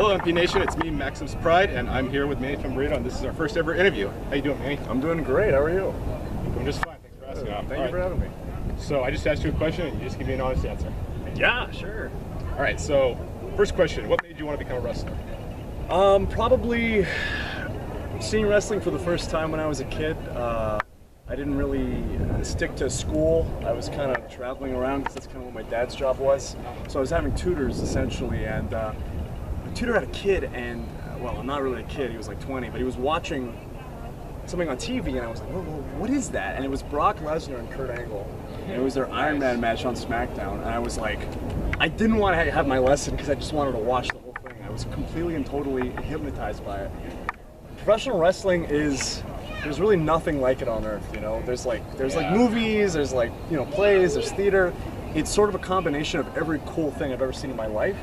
Hello, MP Nation. It's me, Maxim's Pride, and I'm here with Manny Faberino, and this is our first ever interview. How you doing, Manny? I'm doing great. How are you? I'm just fine. Thanks for asking. Thank you for having me. So I just asked you a question, and you just give me an honest answer. Yeah, sure. All right. So first question: what made you want to become a wrestler? Probably seeing wrestling for the first time when I was a kid. I didn't really stick to school. I was kind of traveling around because that's kind of what my dad's job was. So I was having tutors essentially, and the tutor had a kid, and well, not really a kid. He was like 20, but he was watching something on TV, and I was like, whoa, what is that? And it was Brock Lesnar and Kurt Angle. And it was their Iron Man match on SmackDown, and I was like, I didn't want to have my lesson because I just wanted to watch the whole thing. I was completely and totally hypnotized by it. Professional wrestling is, there's really nothing like it on earth, you know? There's like movies, there's like, you know, plays, there's theater. It's sort of a combination of every cool thing I've ever seen in my life.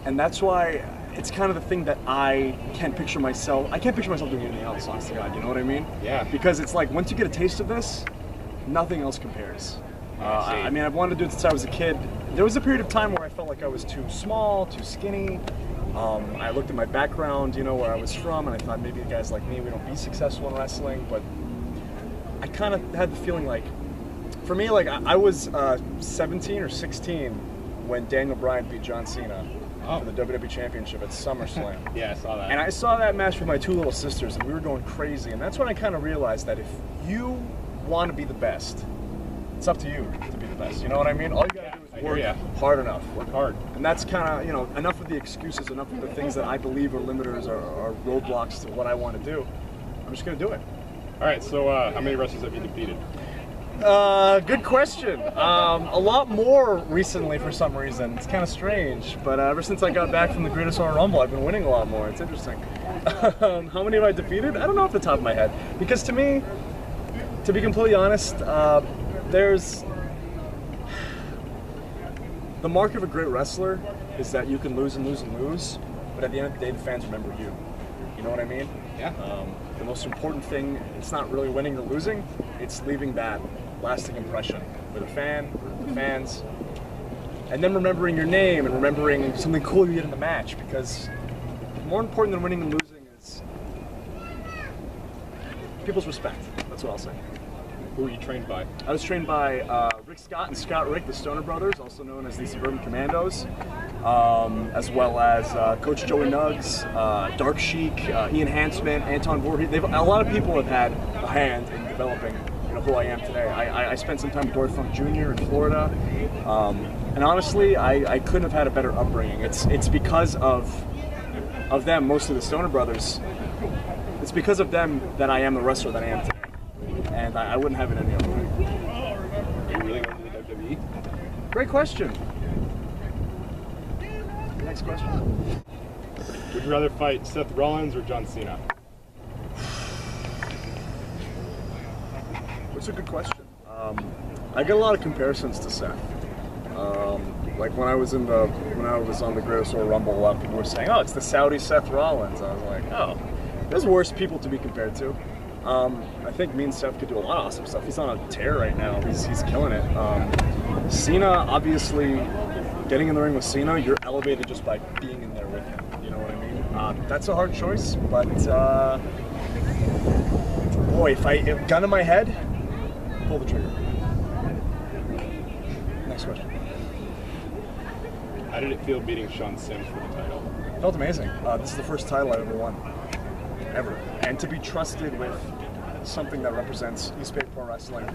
And that's why it's kind of the thing that I can't picture myself doing anything else, honest to God, you know what I mean? Yeah. Because it's like, once you get a taste of this, nothing else compares. I mean, I've wanted to do it since I was a kid. There was a period of time where I felt like I was too small, too skinny. I looked at my background, you know, where I was from, and I thought maybe guys like me, we don't be successful in wrestling, but I kind of had the feeling like, for me, like I was 17 or 16 when Daniel Bryan beat John Cena for the WWE Championship at SummerSlam. Yeah, I saw that. And I saw that match with my two little sisters, and we were going crazy, and that's when I kind of realized that if you want to be the best, it's up to you to be the best, you know what I mean? All you gotta do is work hard enough. Work hard. And that's kind of, you know, enough of the excuses, enough of the things that I believe are limiters or roadblocks to what I want to do. I'm just going to do it. All right, so how many wrestlers have you defeated? Good question. A lot more recently for some reason. It's kind of strange, but ever since I got back from the Greatest Royal Rumble, I've been winning a lot more. It's interesting. How many have I defeated? I don't know off the top of my head. Because to me, to be completely honest, there's the mark of a great wrestler is that you can lose and lose and lose, but at the end of the day, the fans remember you. You know what I mean? Yeah. The most important thing, it's not really winning or losing, it's leaving that lasting impression with a fan, with the fans, and then remembering your name and remembering something cool you did in the match, because more important than winning and losing is people's respect. That's what I'll say. Who were you trained by? I was trained by Rick Scott and Scott Rick, the Stoner Brothers, also known as the Suburban Commandos, as well as Coach Joey Nuggs, Dark Sheik, Ian Hansman, Anton Voorhees. A lot of people have had a hand in developing, you know, who I am today. I spent some time with Dory Funk Jr. in Florida, and honestly, I couldn't have had a better upbringing. It's because of them, mostly the Stoner Brothers. It's because of them that I am the wrestler that I am today. And I wouldn't have it any other way. Are you really going to the WWE? Great question. Next question. Would you rather fight Seth Rollins or John Cena? That's a good question. I get a lot of comparisons to Seth. Like when I was on the Greatest Royal Rumble, a lot of people were saying, "Oh, it's the Saudi Seth Rollins." I was like, "Oh, there's worse people to be compared to." I think me and Seth could do a lot of awesome stuff. He's on a tear right now. He's killing it. Cena, obviously, getting in the ring with Cena, you're elevated just by being in there with him. You know what I mean? That's a hard choice, but boy, if gun in my head, pull the trigger. Next question. How did it feel beating Shawn Sims for the title? It felt amazing. This is the first title I ever won. Ever. And to be trusted with something that represents East Bay Pro Wrestling.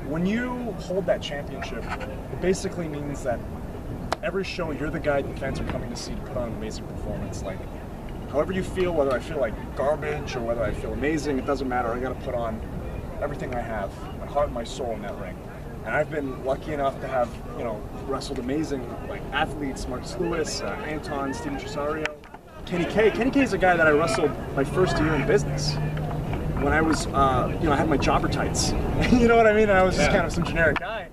When you hold that championship, it basically means that every show you're the guy the fans are coming to see to put on an amazing performance. Like, however you feel, whether I feel like garbage or whether I feel amazing, it doesn't matter. I gotta put on everything I have, my heart and my soul in that ring. And I've been lucky enough to have, you know, wrestled amazing like athletes, Marcus Lewis, Anton, Steven Tresario, Kenny K. Kenny K is a guy that I wrestled my first year in business. When I was, you know, I had my jobber tights. You know what I mean? And I was just kind of some generic guy.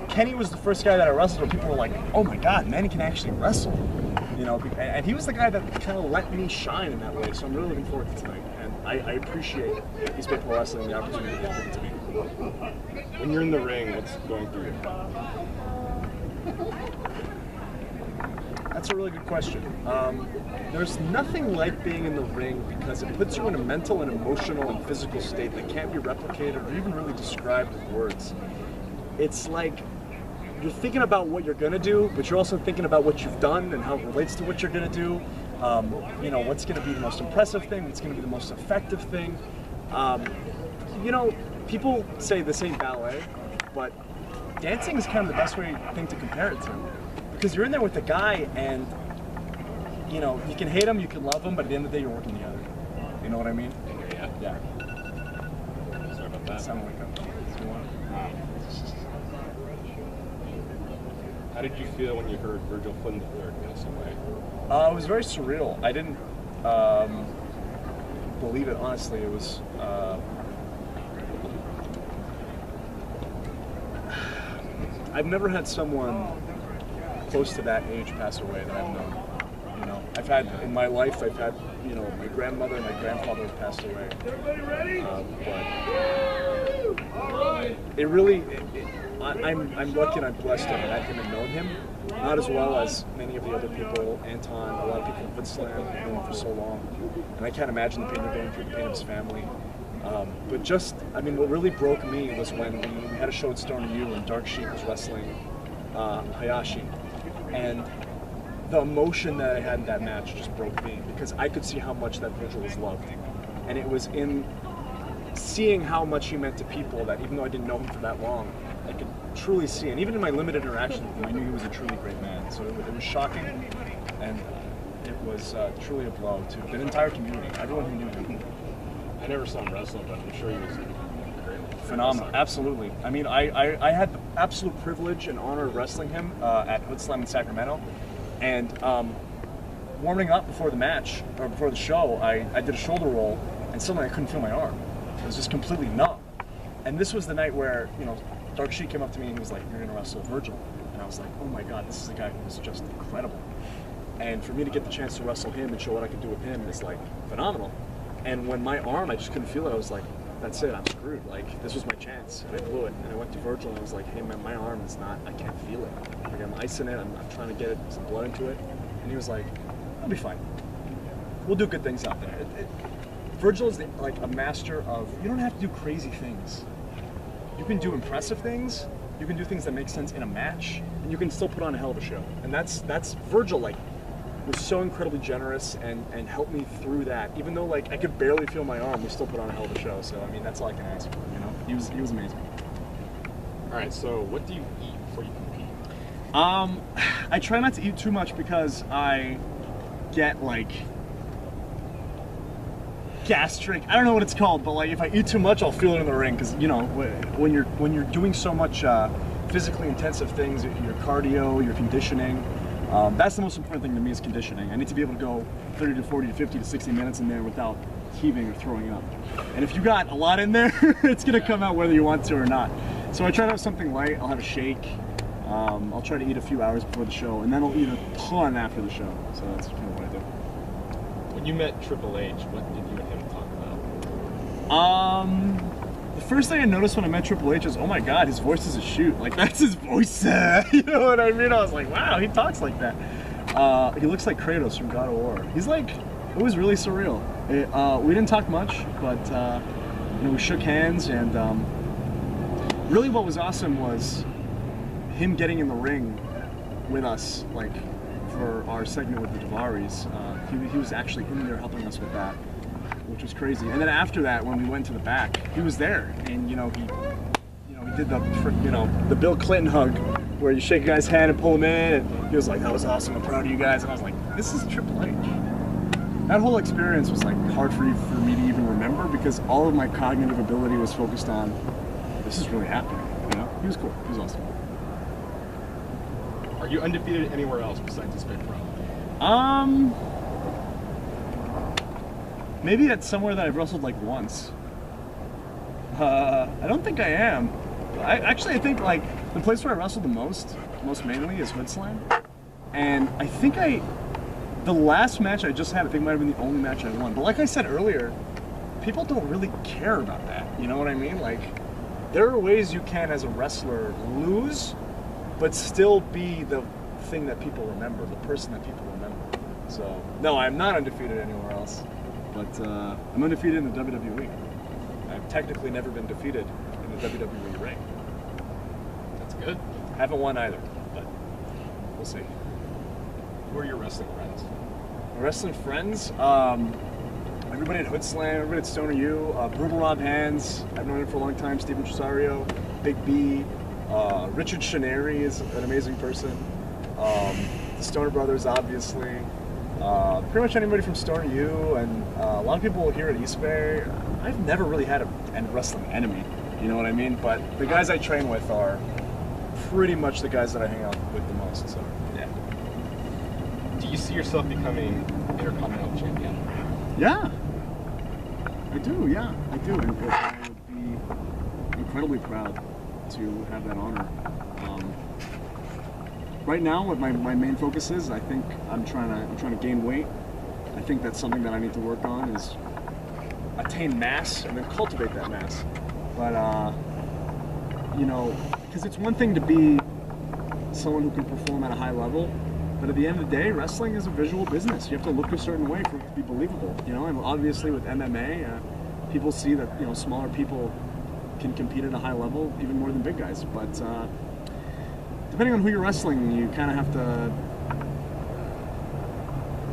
Kenny was the first guy that I wrestled where people were like, "Oh my God, Manny can actually wrestle." You know, and he was the guy that kind of let me shine in that way. So I'm really looking forward to tonight. And I appreciate East Bay Pro Wrestling and the opportunity to give it to me. When you're in the ring, what's going through your That's a really good question. There's nothing like being in the ring because it puts you in a mental and emotional and physical state that can't be replicated or even really described with words. It's like you're thinking about what you're gonna do, but you're also thinking about what you've done and how it relates to what you're gonna do. You know, what's gonna be the most impressive thing, what's gonna be the most effective thing. You know, people say this ain't ballet, but dancing is kind of the best thing to compare it to. Because you're in there with the guy and, you know, you can hate him, you can love him, but at the end of the day, you're working together. You know what I mean? Yeah. Yeah. Sorry about that. Sounded like that. How did you feel when you heard Virgil FLYNN III pass away? It was very surreal. I didn't believe it, honestly. It was... I've never had someone close to that age pass away that I've known. You know, I've had in my life. I've had, you know, my grandmother and my grandfather have passed away. But it really, I'm lucky and I'm blessed to have met him and known him. Not as well as many of the other people. Anton, a lot of people in FLYNN, I've known him for so long, and I can't imagine the pain they're going through, the pain of his family. But just, I mean, what really broke me was when we had a show at Stone U and Dark Sheik was wrestling Hayashi. And the emotion that I had in that match just broke me because I could see how much that Virgil was loved. And it was in seeing how much he meant to people that even though I didn't know him for that long, I could truly see. And even in my limited interaction with him, I knew he was a truly great man. So it was shocking and it was truly a blow to the entire community, everyone who knew him. I never saw him wrestle, but I'm sure he was great. Phenomenal, absolutely. I mean, I had the absolute privilege and honor of wrestling him at Hood Slam in Sacramento, and warming up before the match, or before the show, I did a shoulder roll, and suddenly I couldn't feel my arm. It was just completely numb. And this was the night where, you know, Dark Sheik came up to me and he was like, "You're gonna wrestle Virgil." And I was like, "Oh my God, this is a guy who is just incredible." And for me to get the chance to wrestle him and show what I could do with him is like phenomenal. And when my arm, I just couldn't feel it, I was like, that's it, I'm screwed. Like, this was my chance, and I blew it. And I went to Virgil, and I was like, hey man, my arm is not, I can't feel it. Like, I'm icing it, I'm trying to get some blood into it. And he was like, I'll be fine. We'll do good things out there. Virgil is like a master of, you don't have to do crazy things. You can do impressive things, you can do things that make sense in a match, and you can still put on a hell of a show. And that's Virgil, like, was so incredibly generous and helped me through that. Even though like I could barely feel my arm, we still put on a hell of a show. So I mean, that's all I can ask for. You know, he was amazing. All right, so what do you eat before you compete? I try not to eat too much because I get like gastric. I don't know what it's called, but like if I eat too much, I'll feel it in the ring. Because you know, when you're doing so much physically intensive things, your cardio, your conditioning. That's the most important thing to me is conditioning. I need to be able to go 30 to 40 to 50 to 60 minutes in there without heaving or throwing up. And if you got a lot in there, it's gonna come out whether you want to or not. So I try to have something light. I'll have a shake. I'll try to eat a few hours before the show, and then I'll eat a ton after the show. So that's kind of what I do. When you met Triple H, what did you and him talk about? The first thing I noticed when I met Triple H was, oh my God, his voice is a shoot. Like, that's his voice. You know what I mean? I was like, wow, he talks like that. He looks like Kratos from God of War. He's like, it was really surreal. We didn't talk much, but you know, we shook hands, and really what was awesome was him getting in the ring with us, like, for our segment with the Davaris. He was actually in there helping us with that, which was crazy. And then after that, when we went to the back, he was there, and he did the Bill Clinton hug, where you shake a guy's hand and pull him in, and he was like, "That was awesome, I'm proud of you guys." And I was like, "This is Triple H." That whole experience was like hard for me to even remember because all of my cognitive ability was focused on this is really happening. You know, he was cool. He was awesome. Are you undefeated anywhere else besides this big pro? Maybe at somewhere that I've wrestled like once. I don't think I am. I think like the place where I wrestled the most mainly is Hood Slam. And I think the last match I just had, I think might have been the only match I won. But like I said earlier, people don't really care about that. You know what I mean? Like, there are ways you can, as a wrestler, lose, but still be the thing that people remember, the person that people remember. So, no, I'm not undefeated anywhere else, but I'm undefeated in the WWE. I've technically never been defeated in the WWE ring. That's good. Haven't won either, but we'll see. Who are your wrestling friends? My wrestling friends, everybody at Hood Slam, everybody at Stoner U, Brutal Rob Hands, I've known him for a long time, Steven Tresario, Big B, Richard Shineri is an amazing person, the Stoner Brothers, obviously, pretty much anybody from Stoner U, and a lot of people here at East Bay. I've never really had a wrestling enemy, you know what I mean? But the guys I train with are pretty much the guys that I hang out with the most, so yeah. Do you see yourself becoming Intercontinental Champion? Yeah, I do, and I would be incredibly proud to have that honor. Right now, what my main focus is, I think I'm trying to gain weight. I think that's something that I need to work on, is attain mass and then cultivate that mass. But you know, because it's one thing to be someone who can perform at a high level, but at the end of the day, wrestling is a visual business. You have to look a certain way for it to be believable. You know, and obviously with MMA, people see that, you know, smaller people can compete at a high level even more than big guys. But depending on who you're wrestling, you kind of have to,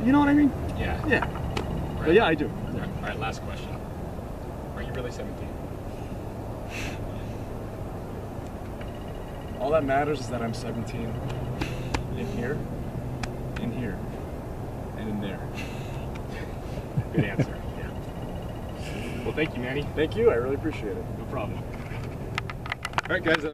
you know what I mean? Yeah. Yeah. Right. But yeah, I do. Yeah. All right, last question. Are you really 17? All that matters is that I'm 17 in here, and in there. Good answer. Yeah. Well, thank you, Manny. Thank you, I really appreciate it. No problem. All right, guys.